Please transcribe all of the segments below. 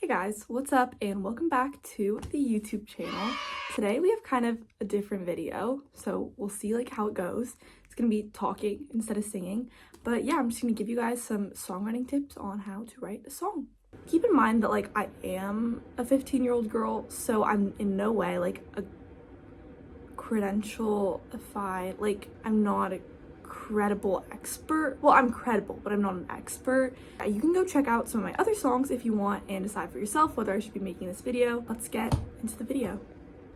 Hey guys, what's up and welcome back to the YouTube channel. Today we have kind of a different video, so we'll see like how it goes. It's gonna be talking instead of singing, but yeah, I'm just gonna give you guys some songwriting tips on how to write a song. Keep in mind that like I am a 15-year-old girl, so I'm in no way like a credentialified, like I'm not a credible expert. Well, I'm credible, but I'm not an expert. You can go check out some of my other songs if you want and decide for yourself whether I should be making this video. Let's get into the video.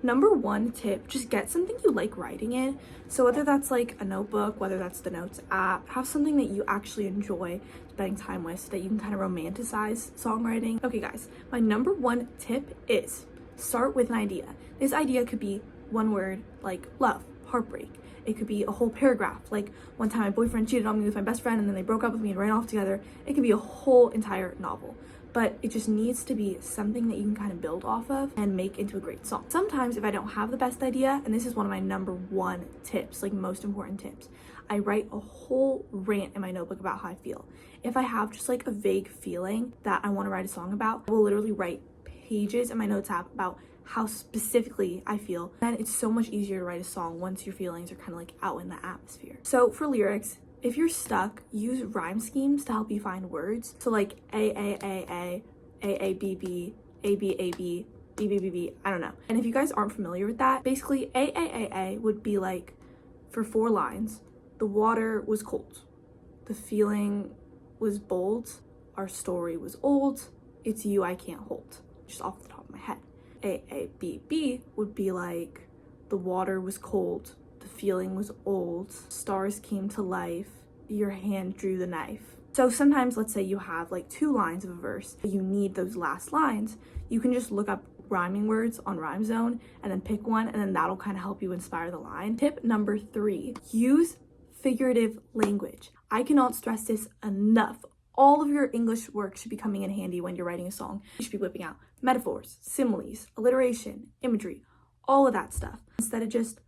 Number one tip, just get something you like writing in. So whether that's like a notebook, whether that's the Notes app, have something that you actually enjoy spending time with so that you can kind of romanticize songwriting. Okay guys, my number one tip is start with an idea. This idea could be one word like love, heartbreak. It could be a whole paragraph, like one time my boyfriend cheated on me with my best friend and then they broke up with me and ran off together. It could be a whole entire novel, but it just needs to be something that you can kind of build off of and make into a great song. Sometimes if I don't have the best idea, and this is one of my number one tips, like most important tips, I write a whole rant in my notebook about how I feel. If I have just like a vague feeling that I want to write a song about, I will literally write pages in my Notes app about how specifically I feel. And it's so much easier to write a song once your feelings are kind of like out in the atmosphere. So for lyrics, if you're stuck, use rhyme schemes to help you find words. So like A, A, B, B, B, I don't know. And if you guys aren't familiar with that, basically A would be like, for 4 lines, the water was cold, the feeling was bold, our story was old, it's you I can't hold, just off the top of my head. A, would be like, the water was cold, the feeling was old, stars came to life, your hand drew the knife. So sometimes, let's say you have like 2 lines of a verse, you need those last lines, you can just look up rhyming words on Rhyme Zone and then pick one, and then that'll kind of help you inspire the line. Tip number 3, use figurative language. I cannot stress this enough. All of your English work should be coming in handy when you're writing a song. You should be whipping out metaphors, similes, alliteration, imagery, all of that stuff. Instead of just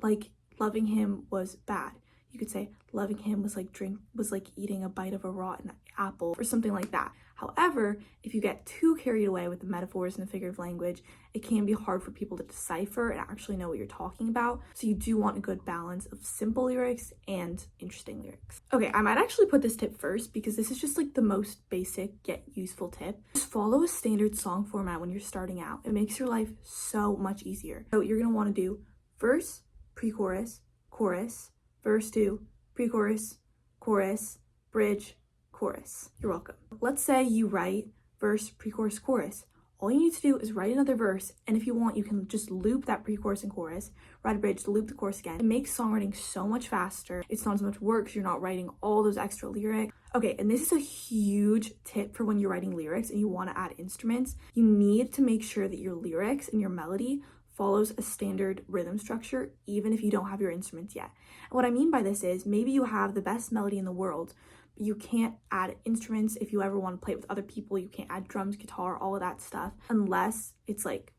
like loving him was bad, you could say loving him was like eating a bite of a rotten apple or something like that. However, if you get too carried away with the metaphors and the figurative language, it can be hard for people to decipher and actually know what you're talking about. So you do want a good balance of simple lyrics and interesting lyrics. Okay, I might actually put this tip first because this is just like the most basic yet useful tip. Just follow a standard song format when you're starting out. It makes your life so much easier. So you're gonna want to do verse, pre-chorus, chorus, verse 2, pre-chorus, chorus, bridge, chorus. You're welcome. Let's say you write verse, pre-chorus, chorus. All you need to do is write another verse, and if you want, you can just loop that pre-chorus and chorus, write a bridge, loop the chorus again. It makes songwriting so much faster. It's not as much work because you're not writing all those extra lyrics. Okay, and this is a huge tip for when you're writing lyrics and you want to add instruments. You need to make sure that your lyrics and your melody follows a standard rhythm structure, even if you don't have your instruments yet. And what I mean by this is maybe you have the best melody in the world, but you can't add instruments. If you ever want to play it with other people, you can't add drums, guitar, all of that stuff, unless it's like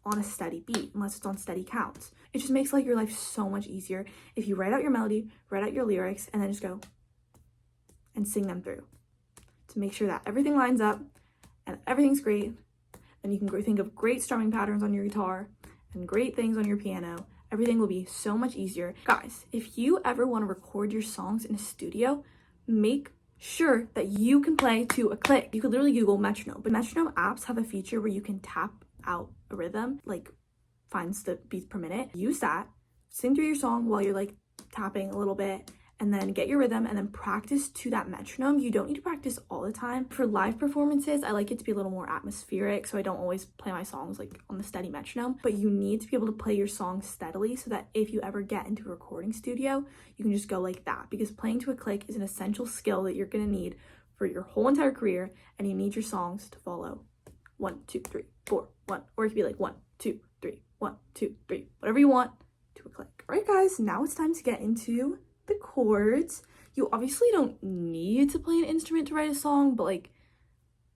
on a steady beat, unless it's on steady counts. It just makes like your life so much easier if you write out your melody, write out your lyrics, and then just go and sing them through to make sure that everything lines up and everything's great. And you can think of great strumming patterns on your guitar and great things on your piano. Everything will be so much easier. Guys, if you ever want to record your songs in a studio, make sure that you can play to a click. You could literally Google metronome, but metronome apps have a feature where you can tap out a rhythm, like finds the beats per minute. Use that, sing through your song while you're like tapping a little bit, and then get your rhythm and then practice to that metronome. You don't need to practice all the time. For live performances, I like it to be a little more atmospheric, so I don't always play my songs like on the steady metronome, but you need to be able to play your songs steadily so that if you ever get into a recording studio, you can just go like that, because playing to a click is an essential skill that you're gonna need for your whole entire career, and you need your songs to follow 1, 2, 3, 4, 1, or it could be like 1, 2, 3, 1, 2, 3, whatever you want to a click. All right guys, now it's time to get into the chords. You obviously don't need to play an instrument to write a song, but like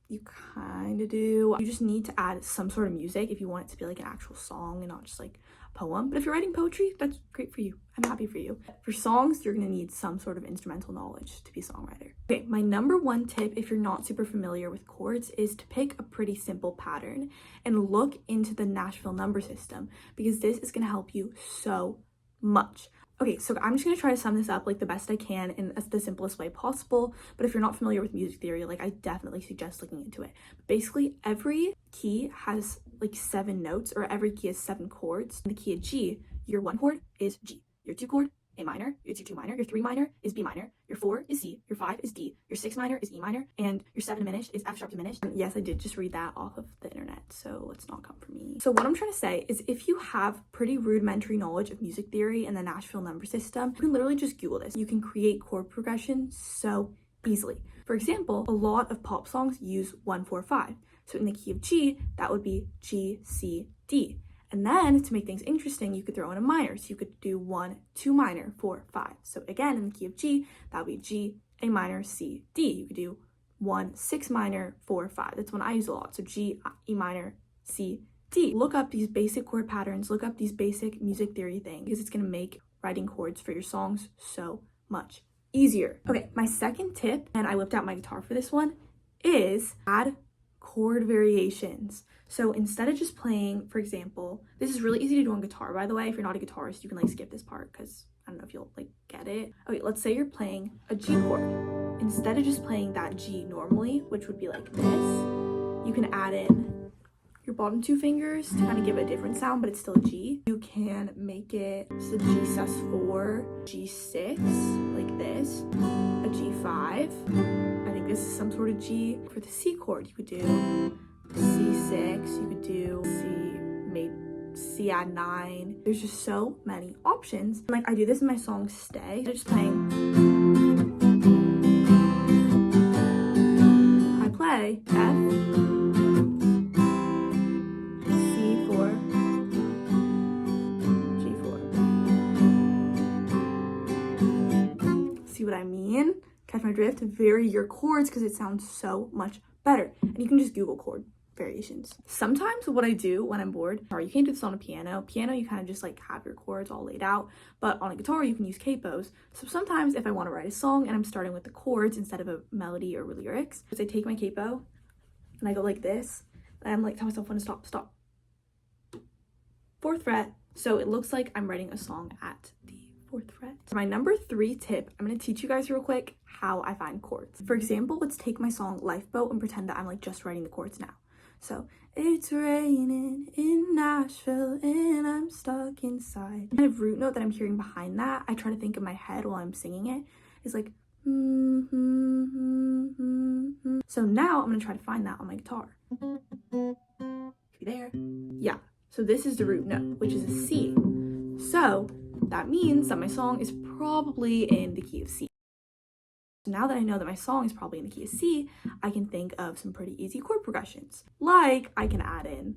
you kind of do. You just need to add some sort of music if you want it to be like an actual song and not just like a poem. But if you're writing poetry, that's great for you. I'm happy for you. For songs, you're gonna need some sort of instrumental knowledge to be a songwriter. Okay, my number one tip if you're not super familiar with chords is to pick a pretty simple pattern and look into the Nashville number system, because this is gonna help you so much. Okay, so I'm just gonna try to sum this up like the best I can in the simplest way possible. But if you're not familiar with music theory, like I definitely suggest looking into it. But basically, every key has like 7 notes, or every key has 7 chords. In the key of G, your 1 chord is G. Your 2 chord, A minor. Your 2 minor. Your 3 minor is B minor. Your 4 is C. Your 5 is D. Your 6 minor is E minor. And your 7 diminished is F sharp diminished. And yes, I did just read that off of the internet, so let's not come for me. So what I'm trying to say is, if you have pretty rudimentary knowledge of music theory and the Nashville number system, you can literally just Google this. You can create chord progressions so easily. For example, a lot of pop songs use 1, 4, 5. So in the key of G, that would be G, C, D. And then to make things interesting, you could throw in a minor. So you could do 1, 2 minor, 4, 5. So again, in the key of G, that would be G, A minor, C, D. You could do 1, 6 minor, 4, 5. That's one I use a lot. So G, E minor, C, D. Look up these basic chord patterns, look up these basic music theory things, because it's gonna make writing chords for your songs so much easier. Okay, my second tip, and I whipped out my guitar for this one, is add chord variations. So instead of just playing, for example, this is really easy to do on guitar, by the way. If you're not a guitarist, you can like skip this part because I don't know if you'll like get it. Okay, let's say you're playing a G chord. Instead of just playing that G normally, which would be like this, you can add in your bottom 2 fingers to kind of give it a different sound, but it's still a G. You can make it a G sus4, G6, like this, a G5. I think this is some sort of G. For the C chord, you could do C6, you could do C add 9. There's just so many options. Like I do this in my song Stay. I'm just playing. I play F, C4, G4. See what I mean? Catch my drift? Vary your chords because it sounds so much better. And you can just Google chord variations. Sometimes what I do when I'm bored, or you can't do this on a piano. Piano, you kind of just like have your chords all laid out, but on a guitar, you can use capos. So sometimes if I want to write a song and I'm starting with the chords instead of a melody or lyrics, I take my capo and I go like this, and I'm like, tell myself when to stop, stop. 4th fret. So it looks like I'm writing a song at the 4th fret. For my number 3 tip, I'm going to teach you guys real quick how I find chords. For example, let's take my song Lifeboat and pretend that I'm like just writing the chords now. So, it's raining in Nashville and I'm stuck inside. The kind of root note that I'm hearing behind that, I try to think in my head while I'm singing it, is like, So now I'm gonna try to find that on my guitar. There. Yeah, so this is the root note, which is a C. So that means that my song is probably in the key of C. So now that I know that my song is probably in the key of C, I can think of some pretty easy chord progressions. Like I can add in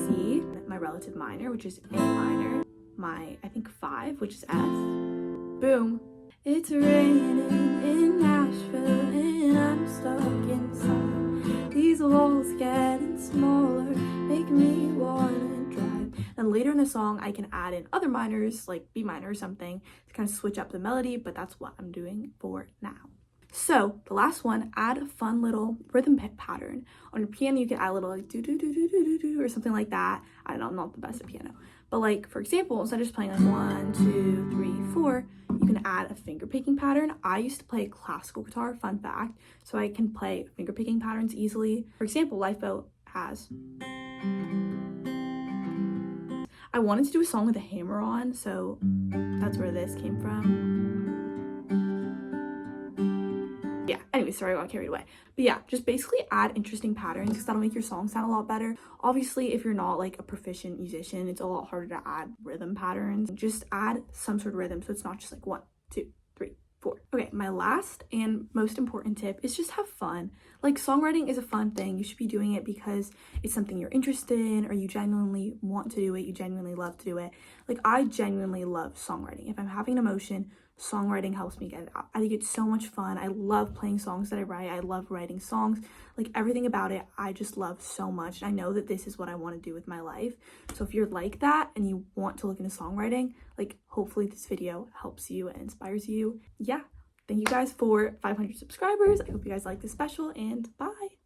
C, my relative minor, which is A minor, my, I think 5, which is F. Boom. It's raining in Nashville and I'm stuck inside. These walls getting smaller, make me wanna drive. And later in the song, I can add in other minors, like B minor or something, to kind of switch up the melody, but that's what I'm doing for now. So the last one, add a fun little rhythm pattern. On your piano, you can add a little like do do do do do do do or something like that. I don't know, I'm not the best at piano. But like, for example, instead of just playing like 1, 2, 3, 4, you can add a finger picking pattern. I used to play classical guitar, fun fact, so I can play finger picking patterns easily. For example, Lifeboat has... I wanted to do a song with a hammer on, so that's where this came from. Yeah, anyway, sorry, I got carried away. But yeah, just basically add interesting patterns because that'll make your song sound a lot better. Obviously, if you're not like a proficient musician, it's a lot harder to add rhythm patterns. Just add some sort of rhythm so it's not just like 1, 2, 3, 4. Okay, my last and most important tip is just have fun. Like, songwriting is a fun thing. You should be doing it because it's something you're interested in, or you genuinely want to do it, you genuinely love to do it. Like, I genuinely love songwriting. If I'm having an emotion, songwriting helps me get it out. I think it's so much fun. I love playing songs that I write. I love writing songs. Like, everything about it, I just love so much. And I know that this is what I want to do with my life. So if you're like that and you want to look into songwriting, like, hopefully this video helps you and inspires you. Yeah. Thank you guys for 500 subscribers. I hope you guys like this special, and bye.